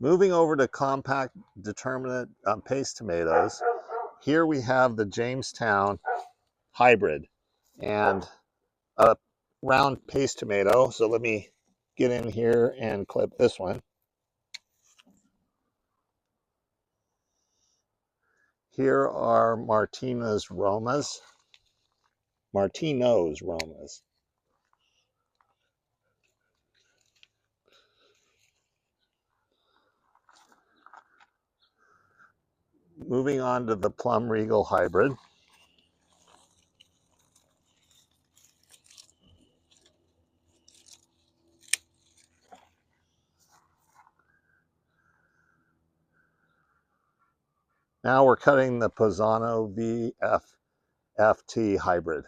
Moving over to compact determinate paste tomatoes, here we have the Jamestown Hybrid and a round paste tomato. So let me get in here and clip this one. Here are Martino's Romas. Moving on to the Plum Regal Hybrid. Now we're cutting the Pozzano VFFT Hybrid.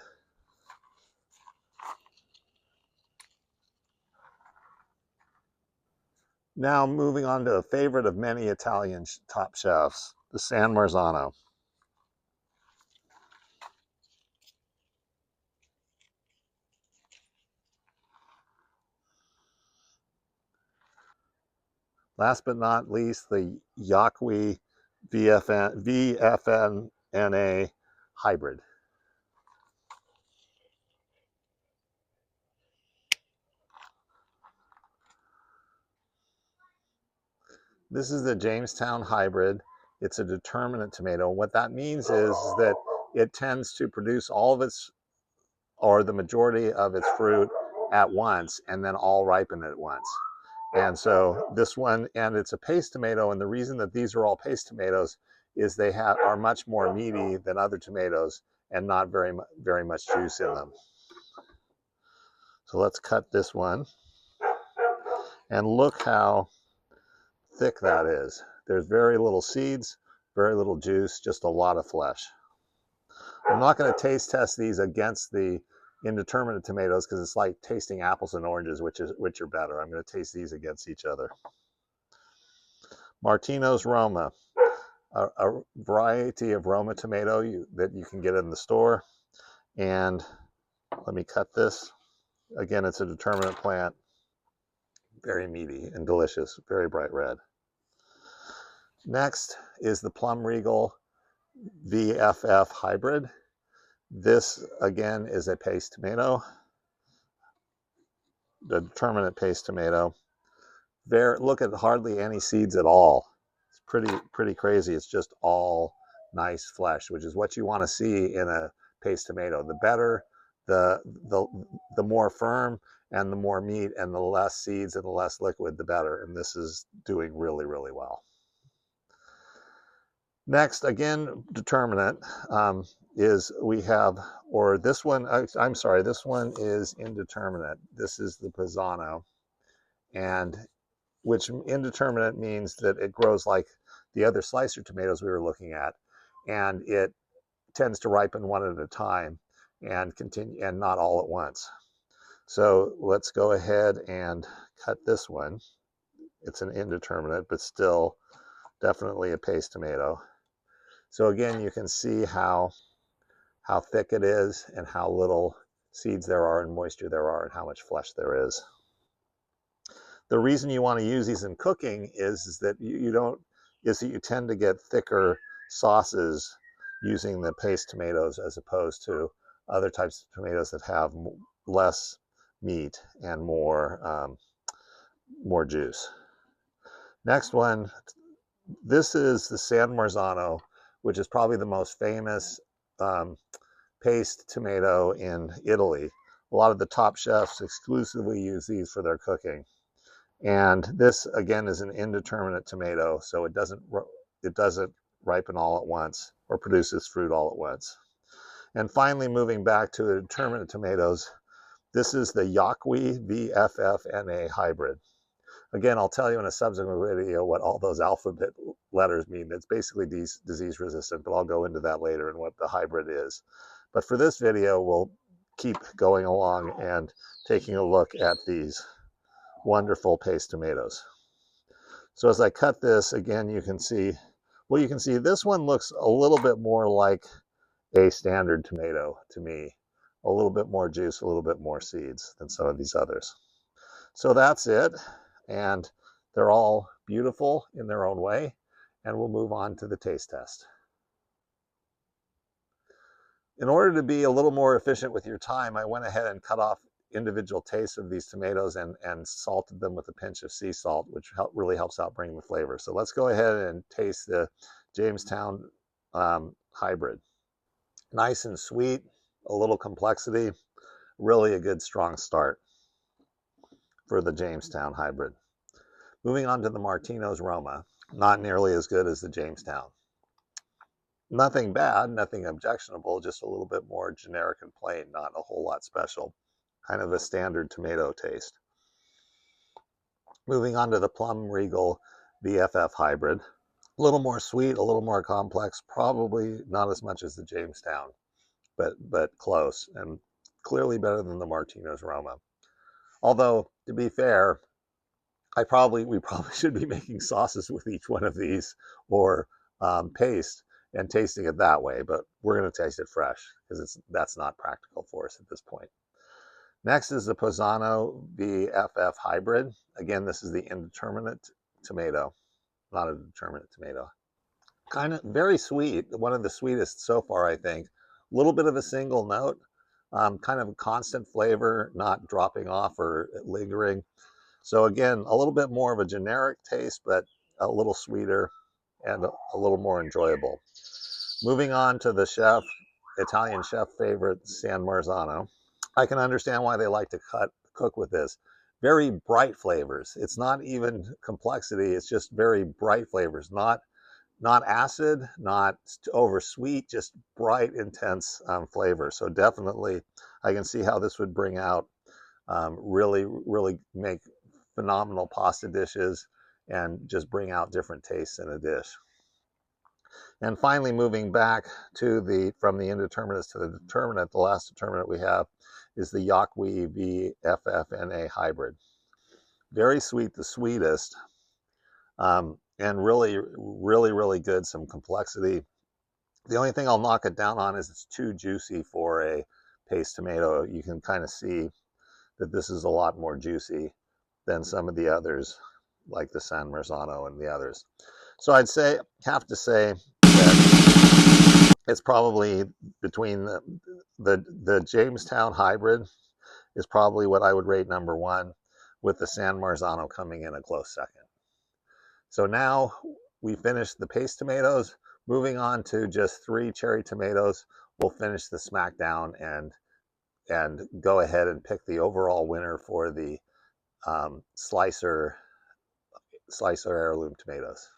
Now moving on to a favorite of many Italian top chefs, the San Marzano. Last but not least, the Yaqui VFFNA Hybrid. This is the Jamestown Hybrid. It's a determinate tomato. What that means is that it tends to produce all of its, or the majority of its fruit at once, and then all ripen at once. And so this one, and it's a paste tomato, and the reason that these are all paste tomatoes is they are much more meaty than other tomatoes and not very much juice in them. So let's cut this one, and look how thick that is. There's very little seeds, very little juice, just a lot of flesh. I'm not going to taste test these against the indeterminate tomatoes because it's like tasting apples and oranges, which are better. I'm going to taste these against each other. Martino's Roma, a variety of Roma tomato that you can get in the store. And let me cut this. Again, it's a determinate plant. Very meaty and delicious, very bright red. Next is the Plum Regal VFF Hybrid. This, again, is a paste tomato, the determinate paste tomato. Look at hardly any seeds at all. It's pretty crazy. It's just all nice flesh, which is what you want to see in a paste tomato. The better, the more firm and the more meat and the less seeds and the less liquid, the better. And this is doing really, really well. Next, again, determinate is we have, or this one, I'm sorry, this one is indeterminate. This is the Pozzano, and which indeterminate means that it grows like the other slicer tomatoes we were looking at, and it tends to ripen one at a time and continue, and not all at once. So let's go ahead and cut this one. It's an indeterminate, but still definitely a paste tomato. So again, you can see how thick it is and how little seeds there are and moisture there are and how much flesh there is. The reason you want to use these in cooking is that you tend to get thicker sauces using the paste tomatoes as opposed to other types of tomatoes that have less meat and more juice. Next one, this is the San Marzano, which is probably the most famous paste tomato in Italy. A lot of the top chefs exclusively use these for their cooking. And this, again, is an indeterminate tomato, so it doesn't ripen all at once or produces fruit all at once. And finally, moving back to the determinate tomatoes, this is the Yaqui VFFNA Hybrid. Again, I'll tell you in a subsequent video what all those alphabet letters mean. It's basically disease resistant, but I'll go into that later and what the hybrid is. But for this video, we'll keep going along and taking a look at these wonderful paste tomatoes. So as I cut this, again, you can see this one looks a little bit more like a standard tomato to me. A little bit more juice, a little bit more seeds than some of these others. So that's it. And they're all beautiful in their own way, and we'll move on to the taste test. In order to be a little more efficient with your time, I went ahead and cut off individual tastes of these tomatoes and salted them with a pinch of sea salt, which really helps out bring the flavor. So let's go ahead and taste the Jamestown Hybrid. Nice and sweet, a little complexity, really a good strong start for the Jamestown Hybrid. Moving on to the Martino's Roma, not nearly as good as the Jamestown. Nothing bad, nothing objectionable, just a little bit more generic and plain, not a whole lot special. Kind of a standard tomato taste. Moving on to the Plum Regal VFF Hybrid. A little more sweet, a little more complex, probably not as much as the Jamestown, but close, and clearly better than the Martino's Roma. Although, to be fair, we probably should be making sauces with each one of these, or paste, and tasting it that way, but we're going to taste it fresh because that's not practical for us at this point. Next is the Pozzano VFF Hybrid. Again, this is the indeterminate tomato, not a determinate tomato. Kind of very sweet, one of the sweetest so far, I think. A little bit of a single note, kind of a constant flavor, not dropping off or lingering. So again, a little bit more of a generic taste, but a little sweeter and a little more enjoyable. Moving on to the Italian chef favorite, San Marzano. I can understand why they like to cook with this. Very bright flavors. It's not even complexity, it's just very bright flavors. Not acid, not over sweet, just bright, intense flavor. So definitely, I can see how this would bring out, really make phenomenal pasta dishes and just bring out different tastes in a dish. And finally, moving back to from the indeterminates to the determinate, the last determinate we have is the Yaqui VFFNA Hybrid. Very sweet, the sweetest, and really good, some complexity. The only thing I'll knock it down on is it's too juicy for a paste tomato. You can kind of see that this is a lot more juicy than some of the others, like the San Marzano and the others. So I'd have to say that it's probably between the Jamestown Hybrid is probably what I would rate number one, with the San Marzano coming in a close second. So now we finished the paste tomatoes. Moving on to just 3 cherry tomatoes, we'll finish the smackdown and go ahead and pick the overall winner for the slicer heirloom tomatoes.